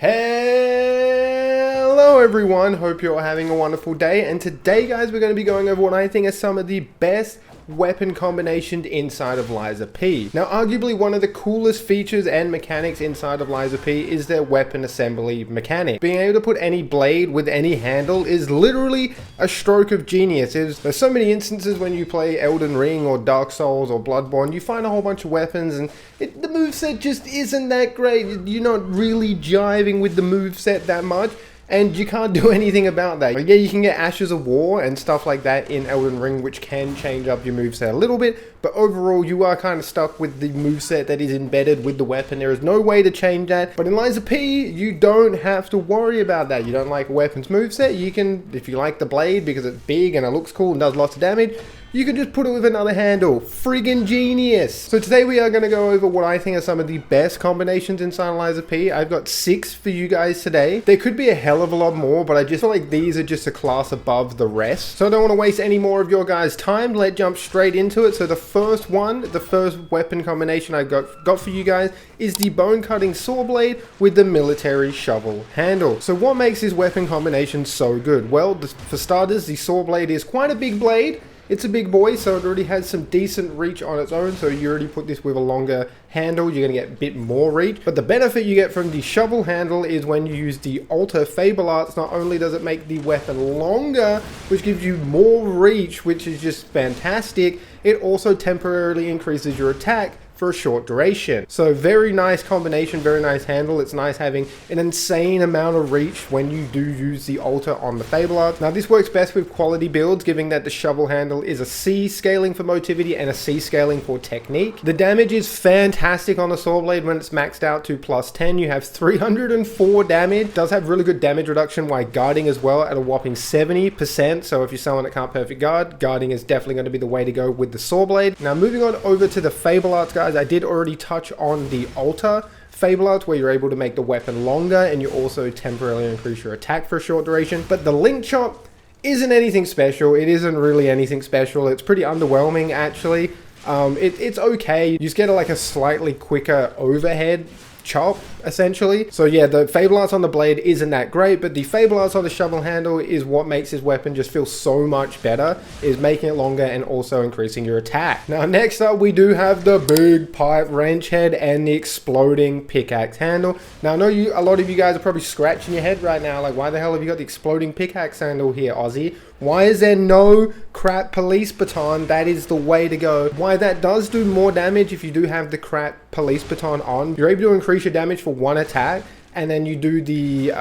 Hello everyone, hope you're having a wonderful day, and today guys we're going to be going over what I think are some of the best weapon combinations inside of Lies of P. Now arguably one of the coolest features and mechanics inside of Lies of P is their weapon assembly mechanic. Being able to put any blade with any handle is literally a stroke of genius. There's so many instances when you play Elden Ring or Dark Souls or Bloodborne, you find a whole bunch of weapons and the moveset just isn't that great. You're not really jiving with the moveset that much, and you can't do anything about that. Like, yeah, you can get Ashes of War and stuff like that in Elden Ring, which can change up your moveset a little bit, but overall you are kind of stuck with the moveset that is embedded with the weapon. There is no way to change that, but in Lies of P, you don't have to worry about that. You don't like a weapon's moveset, you can, if you like the blade because it's big and it looks cool and does lots of damage, you can just put it with another handle. Friggin' genius! So today we are going to go over what I think are some of the best combinations inside Lies of P. I've got 6 for you guys today. There could be a hell of a lot more, but I just feel like these are just a class above the rest. So I don't want to waste any more of your guys' time. Let's jump straight into it. So the first weapon combination I got for you guys is the bone cutting saw blade with the military shovel handle. So what makes this weapon combination so good? Well, for starters, the saw blade is quite a big blade. It's a big boy, so it already has some decent reach on its own, so you already put this with a longer handle, you're going to get a bit more reach. But the benefit you get from the shovel handle is when you use the Alter Fable Arts, not only does it make the weapon longer, which gives you more reach, which is just fantastic, it also temporarily increases your attack for a short duration. So very nice combination, very nice handle. It's nice having an insane amount of reach when you do use the altar on the Fable Art. Now this works best with quality builds, given that the shovel handle is a C scaling for motivity and a C scaling for technique. The damage is fantastic on the saw blade when it's maxed out to plus 10. You have 304 damage. Does have really good damage reduction while guarding as well at a whopping 70%. So if you're someone that can't perfect guard, guarding is definitely going to be the way to go with the saw blade. Now moving on over to the Fable Arts, guys. I did already touch on the Alter Fable Arts, where you're able to make the weapon longer and you also temporarily increase your attack for a short duration. But the Link Chop isn't anything special. It isn't really anything special. It's pretty underwhelming actually. It's okay. You just get like a slightly quicker overhead chop essentially. So yeah, the Fable Arts on the blade isn't that great, but the Fable Arts on the shovel handle is what makes this weapon just feel so much better, is making it longer and also increasing your attack. Now next up we do have the big pipe wrench head and the exploding pickaxe handle. Now I know a lot of you guys are probably scratching your head right now, like why the hell have you got the exploding pickaxe handle here, Aussie? Why is there no crap police baton? That is the way to go. Why that does do more damage if you do have the crap police baton on. You're able to increase your damage for one attack, and then you do the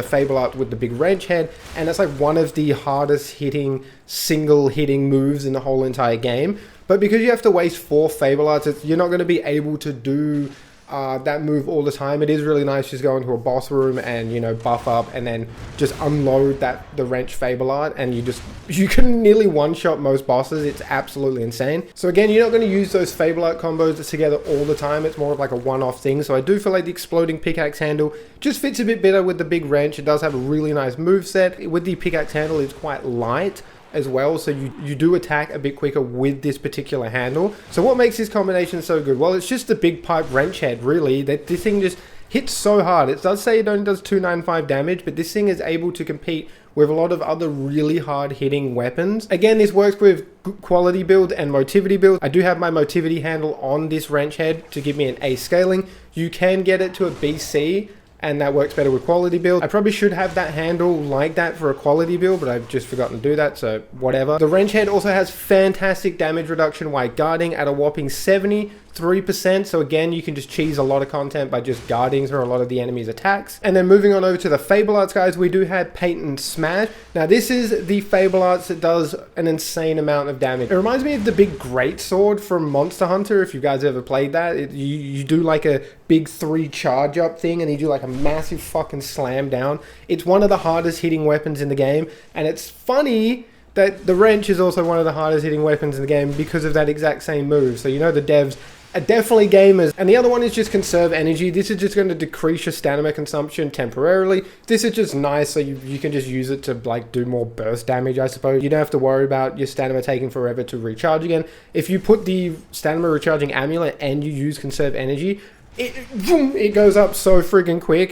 Fable Art with the big wrench head, and it's like one of the hardest hitting, single hitting moves in the whole entire game. But because you have to waste 4 Fable Arts, you're not going to be able to do that move all the time. It is really nice just go into a boss room and, you know, buff up and then just unload the wrench Fable Art, and you can nearly one-shot most bosses. It's absolutely insane. So again, you're not going to use those Fable Art combos together all the time. It's more of like a one-off thing. So I do feel like the exploding pickaxe handle just fits a bit better with the big wrench. It does have a really nice moveset. With the pickaxe handle, it's quite light as well, so you do attack a bit quicker with this particular handle. So what makes this combination so good? Well, it's just the big pipe wrench head, really. That this thing just hits so hard. It does say it only does 295 damage, but this thing is able to compete with a lot of other really hard hitting weapons. Again, this works with quality build and motivity build. I do have my motivity handle on this wrench head to give me an A scaling. You can get it to a BC, and that works better with quality build. I probably should have that handle like that for a quality build, but I've just forgotten to do that, so whatever. The wrench head also has fantastic damage reduction while guarding at a whopping 73%, so again, you can just cheese a lot of content by just guarding through a lot of the enemy's attacks. And then moving on over to the Fable Arts, guys, we do have Patent Smash. Now this is the Fable Arts that does an insane amount of damage. It reminds me of the big greatsword from Monster Hunter, if you guys ever played that. You do like a big 3 charge up thing, and you do like a massive fucking slam down. It's one of the hardest hitting weapons in the game, and it's funny that the wrench is also one of the hardest hitting weapons in the game because of that exact same move. So you know the devs are definitely gamers. And the other one is just conserve energy. This is just going to decrease your stamina consumption temporarily. This is just nice, so you can just use it to like do more burst damage, I suppose. You don't have to worry about your stamina taking forever to recharge again. If you put the stamina recharging amulet and you use conserve energy, it goes up so freaking quick.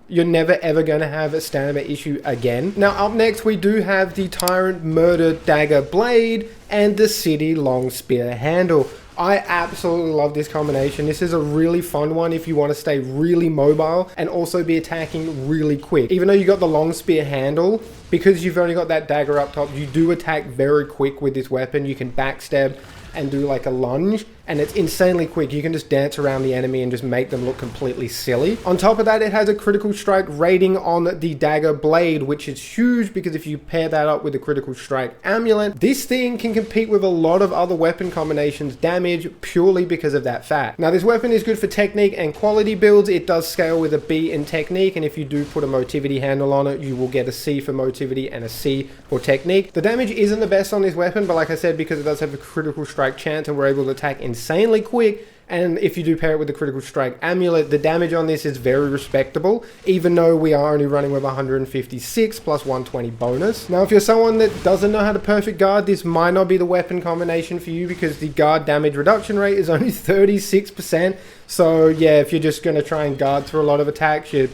you're never ever going to have a stamina issue again. Now up next we do have the Tyrant Murder Dagger Blade and the City Long Spear Handle. I absolutely love this combination. This is a really fun one if you want to stay really mobile and also be attacking really quick. Even though you got the long spear handle, because you've only got that dagger up top, you do attack very quick with this weapon. You can backstab and do like a lunge, and it's insanely quick. You can just dance around the enemy and just make them look completely silly. On top of that, it has a critical strike rating on the dagger blade, which is huge because if you pair that up with the critical strike amulet, this thing can compete with a lot of other weapon combinations damage purely because of that fact. Now this weapon is good for technique and quality builds. It does scale with a B in technique, and if you do put a motivity handle on it, you will get a C for motivity and a C for technique. The damage isn't the best on this weapon, but like I said, because it does have a critical strike chance and we're able to attack insanely quick, and if you do pair it with the critical strike amulet, the damage on this is very respectable, even though we are only running with 156 plus 120 bonus. Now if you're someone that doesn't know how to perfect guard, this might not be the weapon combination for you because the guard damage reduction rate is only 36%. So yeah, if you're just going to try and guard through a lot of attacks, you're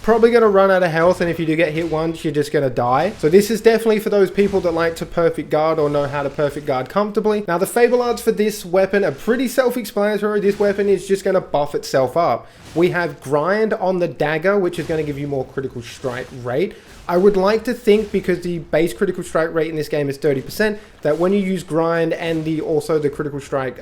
probably going to run out of health, and if you do get hit once, you're just going to die. So this is definitely for those people that like to perfect guard or know how to perfect guard comfortably. Now the Fable Arts for this weapon are pretty self-explanatory. This weapon is just going to buff itself up. We have grind on the dagger, which is going to give you more critical strike rate. I would like to think, because the base critical strike rate in this game is 30%, that when you use grind and also the critical strike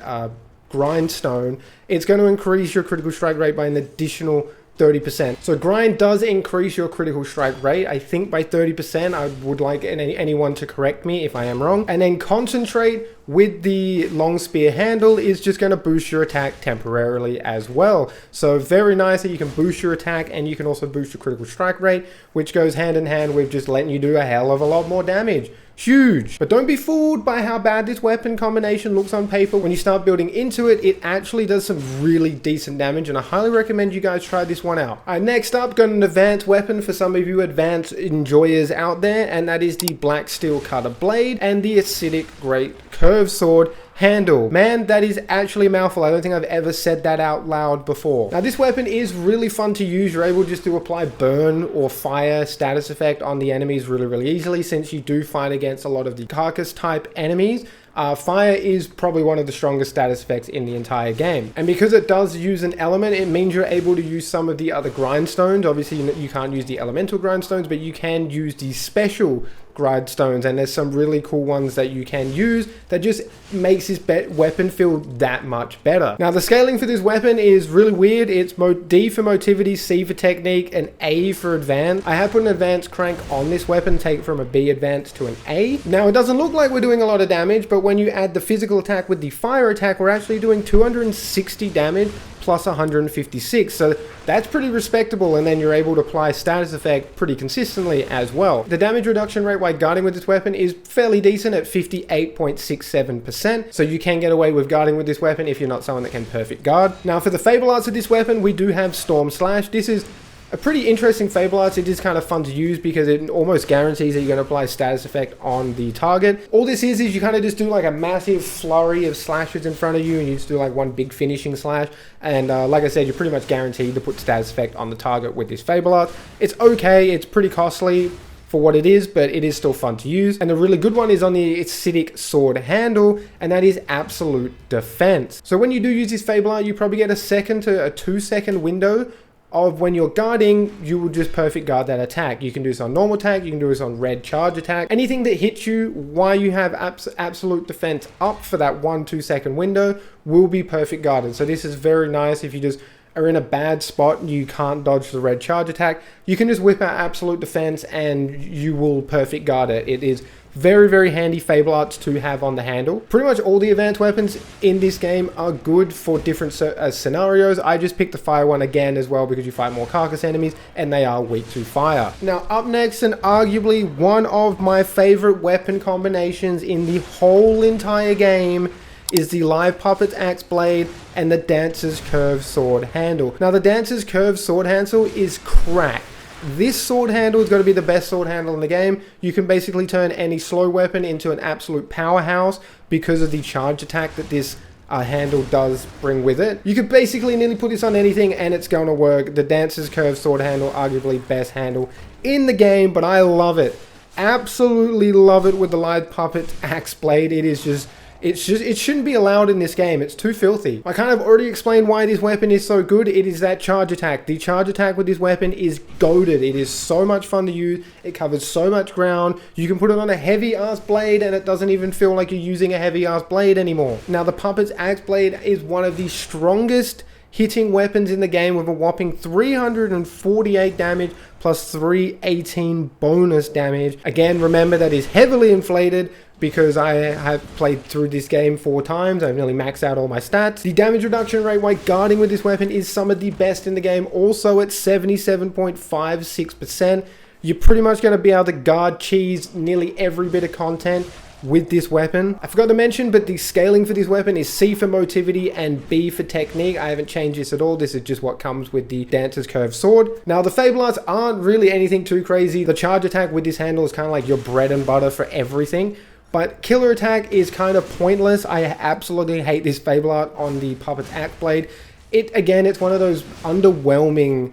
grindstone, it's going to increase your critical strike rate by an additional 30%. So grind does increase your critical strike rate, I think by 30%. I would like anyone to correct me if I am wrong. And then concentrate with the long spear handle is just going to boost your attack temporarily as well. So very nice that you can boost your attack and you can also boost your critical strike rate, which goes hand in hand with just letting you do a hell of a lot more damage. Huge. But don't be fooled by how bad this weapon combination looks on paper. When you start building into it, it actually does some really decent damage, and I highly recommend you guys try this one out. Alright, next up, got an advanced weapon for some of you advanced enjoyers out there, and that is the Black Steel Cutter Blade and the Acidic Great Curved Sword handle. Man, that is actually a mouthful. I don't think I've ever said that out loud before. Now this weapon is really fun to use. You're able just to apply burn or fire status effect on the enemies really easily, since you do fight against a lot of the carcass type enemies. Fire is probably one of the strongest status effects in the entire game. And because it does use an element, it means you're able to use some of the other grindstones. Obviously, you can't use the elemental grindstones, but you can use the special grindstones, and there's some really cool ones that you can use that just makes this weapon feel that much better. Now the scaling for this weapon is really weird. It's D for motivity, C for technique, and A for advanced. I have put an advanced crank on this weapon, take it from a B advanced to an A. Now it doesn't look like we're doing a lot of damage, but when you add the physical attack with the fire attack, we're actually doing 260 damage plus 156, so that's pretty respectable, and then you're able to apply status effect pretty consistently as well. The damage reduction rate while guarding with this weapon is fairly decent at 58.67%, so you can get away with guarding with this weapon if you're not someone that can perfect guard. Now for the Fable Arts of this weapon, we do have Storm Slash. This is a pretty interesting Fable Arts. It is kind of fun to use because it almost guarantees that you're going to apply status effect on the target. All this is you kind of just do like a massive flurry of slashes in front of you, and you just do like one big finishing slash. And like I said, you're pretty much guaranteed to put status effect on the target with this Fable Art. It's okay. It's pretty costly for what it is, but it is still fun to use. And the really good one is on the Acidic Sword handle, and that is Absolute Defense. So when you do use this Fable Art, you probably get a 2 to a 2 second window of when you're guarding, you will just perfect guard that attack. You can do this on normal attack, you can do this on red charge attack. Anything that hits you while you have absolute defense up for that 1-2 second window will be perfect guarded. So this is very nice if you just are in a bad spot and you can't dodge the red charge attack. You can just whip out absolute defense and you will perfect guard it. It is very handy Fable Arts to have on the handle. Pretty much all the advanced weapons in this game are good for different scenarios. I just picked the fire one again as well because you fight more carcass enemies and they are weak to fire. Now up next, and arguably one of my favorite weapon combinations in the whole entire game, is the Live Puppets Axe Blade and the Dancer's Curved Sword handle. Now the Dancer's Curved Sword handle is crack. This sword handle is going to be the best sword handle in the game. You can basically turn any slow weapon into an absolute powerhouse because of the charge attack that this handle does bring with it. You could basically nearly put this on anything and it's going to work. The Dancer's Curve sword handle, arguably best handle in the game, but I love it. Absolutely love it with the Lithe Puppet Axe Blade. It shouldn't be allowed in this game. It's too filthy. I kind of already explained why this weapon is so good. It is that charge attack. The charge attack with this weapon is goated. It is so much fun to use. It covers so much ground. You can put it on a heavy ass blade and it doesn't even feel like you're using a heavy ass blade anymore. Now the Puppet's Axe Blade is one of the strongest hitting weapons in the game with a whopping 348 damage plus 318 bonus damage. Again, remember that is heavily inflated because I have played through this game 4 times. I've nearly maxed out all my stats. The damage reduction rate while guarding with this weapon is some of the best in the game, also at 77.56%. You're pretty much going to be able to guard cheese nearly every bit of content with this weapon. I forgot to mention, but the scaling for this weapon is C for motivity and B for technique. I haven't changed this at all. This is just what comes with the Dancer's Curve sword. Now, the Fable Arts aren't really anything too crazy. The charge attack with this handle is kind of like your bread and butter for everything. But Killer Attack is kind of pointless. I absolutely hate this Fable Art on the Puppet's Axe Blade. Again, it's one of those underwhelming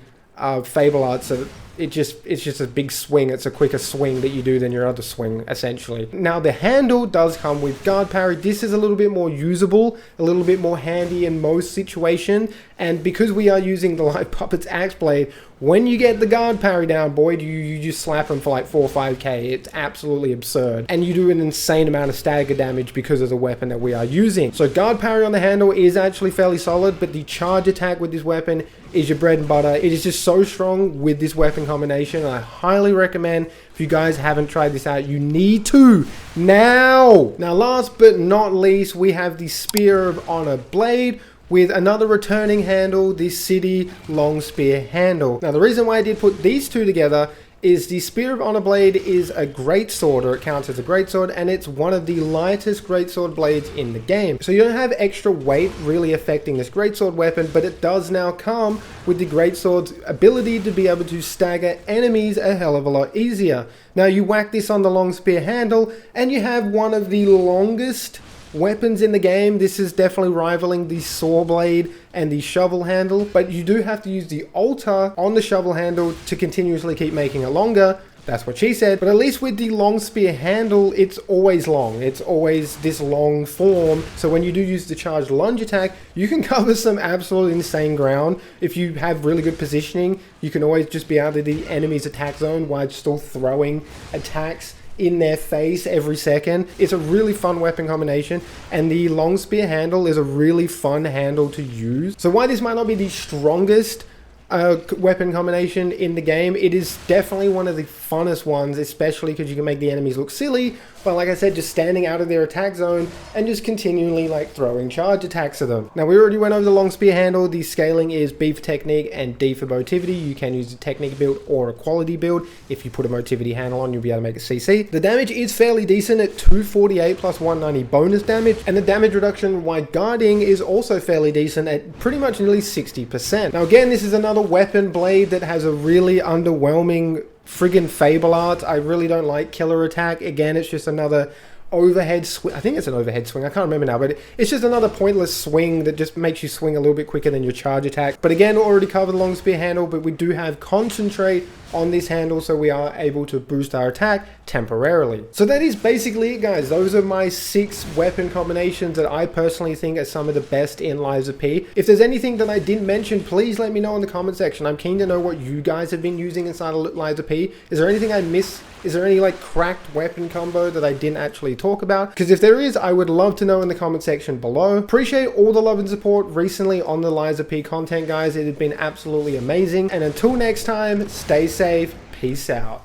Fable Arts that it's just a big swing. It's a quicker swing that you do than your other swing, essentially. Now, the handle does come with guard parry. This is a little bit more usable, a little bit more handy in most situations. And because we are using the Lithe Puppet's Axe Blade, when you get the guard parry down, boy, you just slap them for like 4 or 5k. It's absolutely absurd. And you do an insane amount of stagger damage because of the weapon that we are using. So guard parry on the handle is actually fairly solid, but the charge attack with this weapon is your bread and butter. It is just so strong with this weapon combination. I highly recommend, if you guys haven't tried this out, you need to now. Now, last but not least, we have the Spear of Honor Blade with another returning handle, the City Long Spear handle. Now, the reason why I did put these two together is the Spear of Honor Blade is a great sword, or it counts as a great sword, and it's one of the lightest greatsword blades in the game. So you don't have extra weight really affecting this greatsword weapon, but it does now come with the greatsword's ability to be able to stagger enemies a hell of a lot easier. Now you whack this on the long spear handle, and you have one of the longest weapons in the game. This is definitely rivaling the saw blade and the shovel handle, but you do have to use the altar on the shovel handle to continuously keep making it longer. That's what she said. But at least with the long spear handle, it's always long. It's always this long form. So when you do use the charged lunge attack, you can cover some absolutely insane ground. If you have really good positioning, you can always just be out of the enemy's attack zone while still throwing attacks in their face every second. It's a really fun weapon combination, and the long spear handle is a really fun handle to use. So while this might not be the strongest weapon combination in the game, it is definitely one of the funnest ones, especially because you can make the enemies look silly, but like I said, just standing out of their attack zone and just continually like throwing charge attacks at them. Now, we already went over the long spear handle. The scaling is B for technique and D for motivity. You can use a technique build or a quality build. If you put a motivity handle on, you'll be able to make a CC. The damage is fairly decent at 248 plus 190 bonus damage, and the damage reduction while guarding is also fairly decent at pretty much nearly 60%. Now again, this is another weapon blade that has a really underwhelming friggin' Fable Art. I really don't like Killer Attack. Again, it's just another overhead swing. I think it's an overhead swing. I can't remember now, but it's just another pointless swing that just makes you swing a little bit quicker than your charge attack. But again, already covered the long spear handle, but we do have concentrate on this handle, so we are able to boost our attack temporarily. So that is basically it, guys. Those are my 6 weapon combinations that I personally think are some of the best in Lies of P. If there's anything that I didn't mention, please let me know in the comment section. I'm keen to know what you guys have been using inside of Lies of P. Is there anything I missed? Is there any like cracked weapon combo that I didn't actually talk about? Because if there is, I would love to know in the comment section below. Appreciate all the love and support recently on the Lies of P content, guys. It has been absolutely amazing. And until next time, stay safe. Peace out.